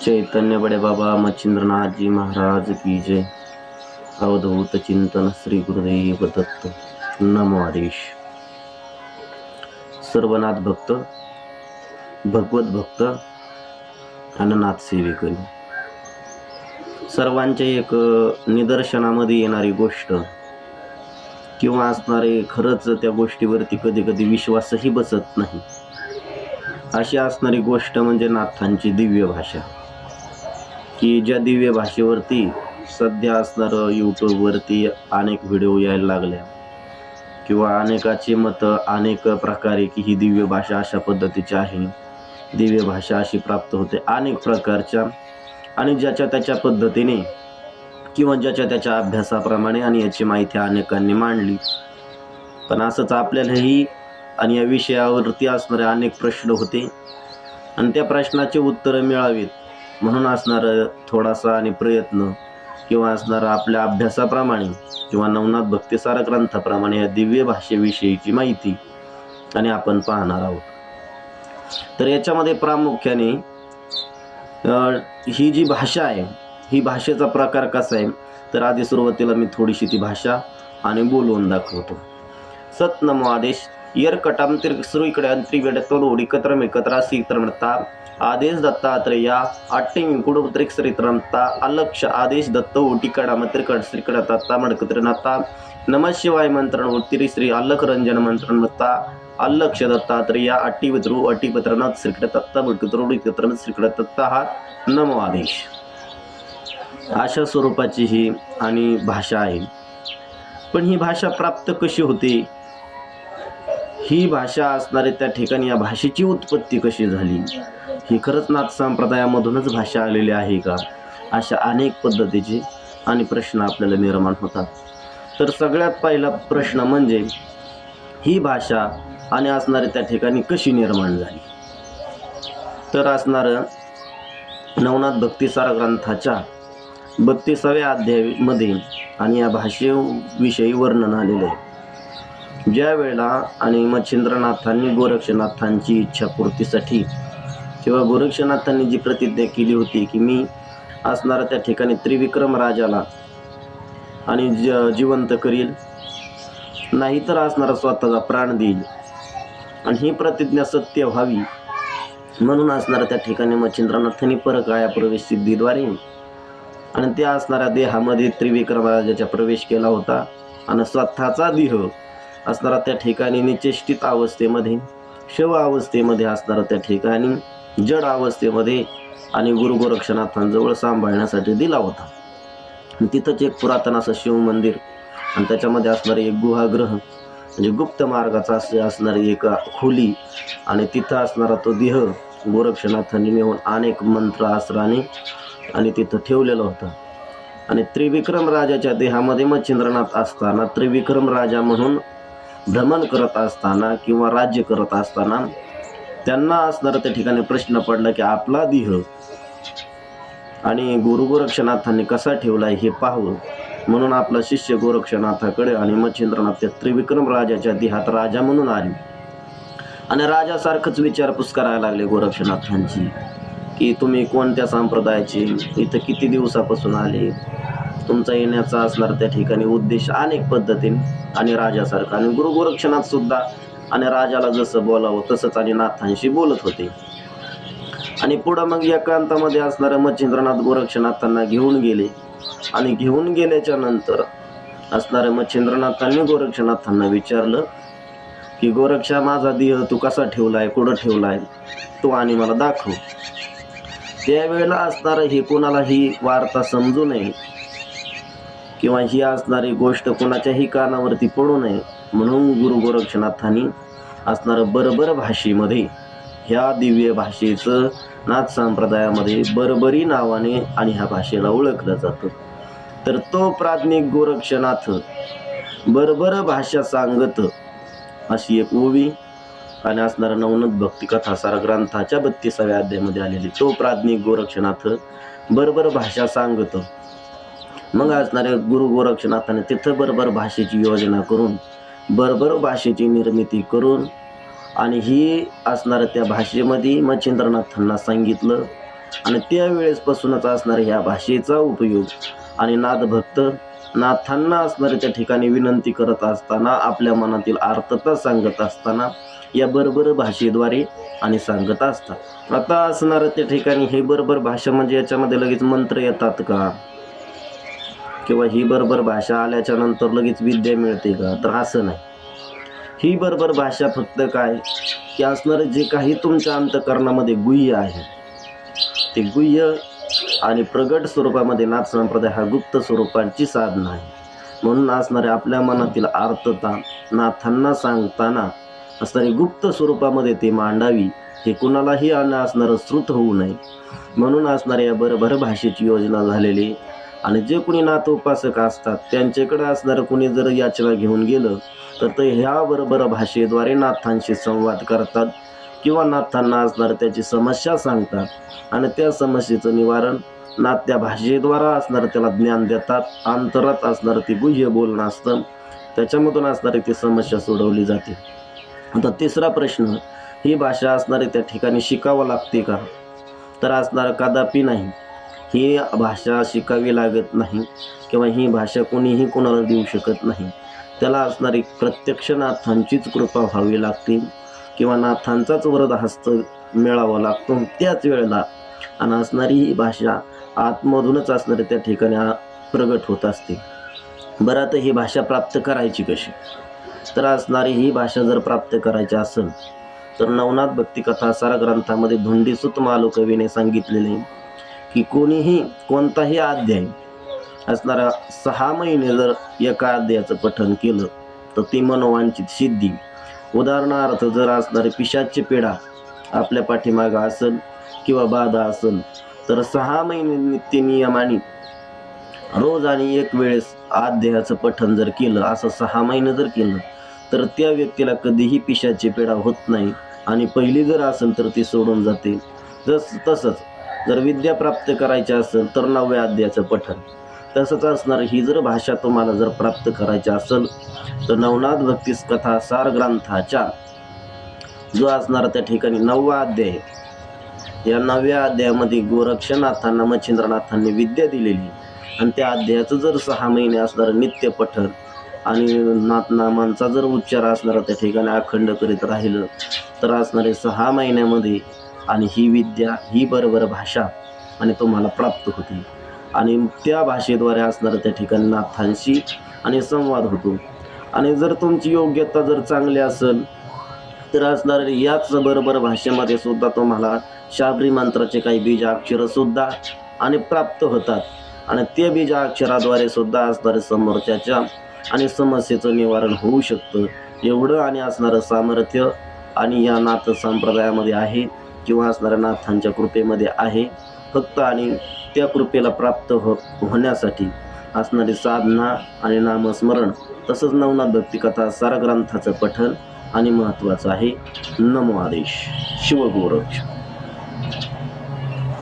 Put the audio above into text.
चैतन्य बड़े बाबा मच्छिंद्रनाथ जी महाराज की जय। अवधूत चिंतन श्री गुरुदेव दत्त। नमो आदेश। सर्वनाथ भक्त, भगवत भक्त आणि नाथ सेवेकरी सर्वांच्या एक निदर्शनामध्ये येणारी गोष्ट किंवा असणारे खरंच त्या गोष्टीवरती कधी कधी विश्वासही बसत नाही अशी असणारी गोष्ट म्हणजे नाथांची दिव्य भाषा, की ज्या दिव्य भाषेवरती सध्या असणारं यूट्यूबवरती अनेक व्हिडिओ यायला लागल्या किंवा अनेकाची मतं अनेक प्रकारे की ही दिव्य भाषा अशा पद्धतीची आहे, दिव्य भाषा अशी प्राप्त होते अनेक प्रकारच्या आणि ज्याच्या त्याच्या पद्धतीने किंवा ज्याच्या त्याच्या अभ्यासाप्रमाणे आणि याची माहिती अनेकांनी मांडली. पण असंच आपल्यालाही आणि या विषयावरती असणारे अनेक प्रश्न होते आणि त्या प्रश्नाचे उत्तरं मिळावीत म्हणून असणारं थोडासा आणि प्रयत्न किंवा असणारा आपल्या अभ्यासाप्रमाणे किंवा नवनाथ भक्तिसार ग्रंथाप्रमाणे या दिव्य भाषेविषयीची माहिती आणि आपण पाहणार आहोत. तर याच्यामध्ये प्रामुख्याने ही जी भाषा आहे ही भाषेचा प्रकार कसा आहे तर आधी सुरुवातीला मी थोडीशी ती भाषा आणि बोलवून दाखवतो. सत नमो आदेश यरकटम तिरसुईकडे अंत्रिवेडतो एकत्र एकत्र सीत्रमता आदेश दत्तात्रेया अट्टिंकुडुत्रिक श्रीत्रमता अलक्ष आदेश दत्त ओटिकडा मत्रिकड श्रीकड दत्ता मडकत्रनाता नमः शिवाय मंत्रण उत्तरी श्री अल्लख रंजन मंत्रण मत्ता अल्लक्ष दत्तात्रेया अट्टिवत्रू अट्टिपत्रनाथ श्रीकड दत्ता मडकत्रोड एकत्र श्रीकड दत्ता हा नमो आदेश. अशा स्वरूपाची ही आणि भाषा आहे. पण ही भाषा प्राप्त कशी होते, ही भाषा असणारे त्या ठिकाणी या भाषेची उत्पत्ती कशी झाली, ही खरंच नाथ संप्रदायामधूनच भाषा आलेली आहे का, अशा अनेक पद्धतीचे आणि प्रश्न आपल्याला निर्माण होतात. तर सगळ्यात पहिला प्रश्न म्हणजे ही भाषा आणि असणारे त्या ठिकाणी कशी निर्माण झाली. तर असणारं नवनाथ भक्तिसार ग्रंथाच्या 32व्या अध्यायामध्ये आणि या भाषेविषयी वर्णन आलेलं आहे. ज्या वेळेला आणि मच्छिंद्रनाथांनी गोरक्षनाथांची इच्छापूर्तीसाठी किंवा गोरक्षनाथांनी जी प्रतिज्ञा केली होती की मी असणारा त्या ठिकाणी त्रिविक्रम राजाला आणि जिवंत करील, नाहीतर असणारा स्वतःचा प्राण देईल, आणि ही प्रतिज्ञा सत्य व्हावी म्हणून असणारा त्या ठिकाणी मच्छिंद्रनाथांनी परकाया प्रवेश सिद्धीद्वारे आणि त्या असणाऱ्या देहामध्ये त्रिविक्रम राजाचा प्रवेश केला होता आणि स्वतःचा देह असणारा त्या ठिकाणी निचेष्टित अवस्थेमध्ये शव अवस्थेमध्ये असणारा त्या ठिकाणी जड अवस्थेमध्ये आणि गुरु गोरक्षनाथांजवळ सांभाळण्यासाठी दिला होता. तिथंच एक पुरातन असं शिव मंदिर आणि त्याच्यामध्ये असणारे एक गुहागृह म्हणजे गुप्त मार्गाचा असणारी एक खोली आणि तिथं असणारा तो देह गोरक्षनाथांनी नेऊन अनेक मंत्र आसराने आणि तिथं ठेवलेलं होतं. आणि त्रिविक्रम राजाच्या देहामध्ये मच्छिंद्रनाथ असताना त्रिविक्रम राजा म्हणून भ्रमण करत असताना किंवा राज्य करत असताना त्यांना असणारा त्या ठिकाणी प्रश्न पडला की आपला देह आणि गुरु गोरक्षनाथांनी कसा ठेवला हे पाहावं म्हणून आपला शिष्य गोरक्षनाथाकडे आणि मच्छिंद्रनाथ त्या त्रिविक्रम राजाच्या देहात राजा म्हणून आले आणि राजासारखंच विचारपूस करायला लागले गोरक्षनाथांची की तुम्ही कोणत्या संप्रदायाचे, इथं किती दिवसापासून आले, तुमचा येण्याचा असणार त्या ठिकाणी उद्देश अनेक पद्धतीने आणि राजासारखा. आणि गुरु गोरक्षनाथ सुद्धा आणि राजाला जसं बोलावं तसंच आणि नाथांशी बोलत होते. आणि पुढं मग एकांतामध्ये असणारं मच्छिंद्रनाथ गोरक्षनाथांना घेऊन गेले आणि घेऊन गेल्याच्या नंतर असणाऱ्या मच्छिंद्रनाथांनी गोरक्षनाथांना विचारलं की गोरक्षा माझा देह तू कसा ठेवलाय, कुठं ठेवलाय, तो आणि मला दाखव. त्यावेळेला असणारं हे कोणालाही वार्ता समजू नये किंवा ही असणारी गोष्ट कोणाच्याही कानावरती पडू नये म्हणून गुरु गोरक्षनाथांनी असणारं बरोबर भाषेमध्ये ह्या दिव्य भाषेचं नाथ संप्रदायामध्ये बरबरी नावाने आणि ह्या भाषेला ओळखलं जातं. तर तो प्राज्ञिक गोरक्षनाथ बरोबर भाषा सांगत अशी एक ओवी आणि असणारा नवनाथ भक्ती कथासार ग्रंथाच्या 32व्या अध्यायामध्ये आलेली तो प्राज्ञिक गोरक्षनाथ बरोबर भाषा सांगतो. मग असणाऱ्या गुरु गोरक्षनाथाने तिथं बरोबर भाषेची योजना करून बरोबर भाषेची निर्मिती करून आणि ही असणाऱ्या त्या भाषेमध्ये मच्छिंद्रनाथांना सांगितलं आणि त्यावेळेसपासूनच असणाऱ्या ह्या भाषेचा उपयोग आणि नादभक्त नाथांना असणारे त्या ठिकाणी विनंती करत असताना, आपल्या मनातील आर्तता सांगत असताना या बरोबर भाषेद्वारे आणि सांगत असतात. आता असणारं त्या ठिकाणी हे बरोबर भाषा म्हणजे याच्यामध्ये लगेच मंत्र येतात का, किंवा ही बरोबर भाषा आल्याच्या नंतर लगेच विद्या मिळते का, तर असं नाही. ही बरोबर भाषा फक्त काय की असणारं जे काही तुमच्या अंतःकरणामध्ये गुह्य आहे, ते गुह्य आणि प्रगट स्वरूपामध्ये नाथ संप्रदाय हा गुप्त स्वरूपाची साधना आहे. म्हणून असणारे आपल्या मनातील आर्तता नाथांना सांगताना असणारी गुप्त स्वरूपामध्ये ते मांडावी, हे कुणालाही असणारं श्रुत होऊ नये म्हणून असणाऱ्या या बरोबर भाषेची योजना झालेली. आणि जे कोणी नाथ उपासक असतात त्यांच्याकडे असणारं कोणी जर याचना घेऊन गेलं तर ते ह्या बरोबर भाषेद्वारे नाथांशी संवाद करतात, किंवा नाथांना असणारं त्याची समस्या सांगतात आणि त्या समस्येचं निवारण नाथ त्या भाषेद्वारा असणारं त्याला ज्ञान देतात. अंतरात असणारं ते गुह्य बोलणं असतं, त्याच्यामधून असणारी ती समस्या सोडवली जाते. आता तिसरा प्रश्न, ही भाषा असणारी त्या ठिकाणी शिकावं लागते का, तर असणारं कदापि नाही. ही भाषा शिकावी लागत नाही, किंवा ही भाषा कोणीही कोणाला देऊ शकत नाही. त्याला असणारी प्रत्यक्ष नाथांचीच कृपा व्हावी लागते, किंवा नाथांचाच वरद हस्त मिळावा लागतो त्याच वेळेला. आणि असणारी ही भाषा आतमधूनच असणारी त्या ठिकाणी प्रगट होत असते. बरं, आता ही भाषा प्राप्त करायची कशी, तर असणारी ही भाषा जर प्राप्त करायची असेल तर नवनाथ भक्तिकथासार ग्रंथामध्ये धोंडीसूत मालुकवीने सांगितलेले की कोणीही कोणताही अध्याय असणारा 6 महिने जर एका अध्यायाचं पठण केलं तर ती मनोवांछित सिद्धी. उदाहरणार्थ, जर असणारे पिशाच्य पिढा आपल्या पाठीमागं असेल किंवा बाधा असेल तर 6 महिने नित्य नियमाने रोज आणि एक वेळेस अध्यायाचं पठण जर केलं, असं 6 महिने जर केलं तर त्या व्यक्तीला कधीही पिशाची पीडा होत नाही, आणि पहिली जर असेल तर ती सोडून जाते. तसंच जर विद्या प्राप्त करायची असेल तर 9व्या अध्यायाचं पठण. तसंच असणार ही जर भाषा तुम्हाला जर प्राप्त करायची असेल तर नवनाथ भक्ती कथा सार ग्रंथाच्या जो असणारा त्या ठिकाणी 9वा अध्याय, या 9व्या अध्यायामध्ये गोरक्षनाथांना मच्छिंद्रनाथांनी विद्या दिलेली, आणि त्या अध्यायाचं जर 6 महिने असणारं नित्य पठण आणि नाथनामांचा जर उच्चार असणारा त्या ठिकाणी अखंड करीत राहिलं तर असणारे 6 महिन्यामध्ये आणि ही विद्या, ही बरोबर भाषा आणि तुम्हाला प्राप्त होते, आणि त्या भाषेद्वारे असणारं त्या ठिकाणी नाथांशी आणि संवाद होतो. आणि जर तुमची योग्यता जर चांगली असेल तर असणारे याच बरोबर भाषेमध्ये सुद्धा तुम्हाला शाबरी मंत्राचे काही बीजाक्षरं सुद्धा आणि प्राप्त होतात, आणि त्या बीजाक्षराद्वारे सुद्धा असणारे समोरच्याच्या आणि समस्येचं निवारण होऊ शकतं. एवढं आणि असणारं सामर्थ्य आणि या नाथ संप्रदायामध्ये आहे, किंवा असणाऱ्या नाथांच्या कृपेमध्ये आहे. फक्त आणि त्या कृपेला प्राप्त होण्यासाठी असणारी साधना आणि नामस्मरण, तसंच नवनाथ भक्तिकथा सार ग्रंथाचं पठण आणि महत्त्वाचं आहे. नमो आदेश. शिवगोरक्ष.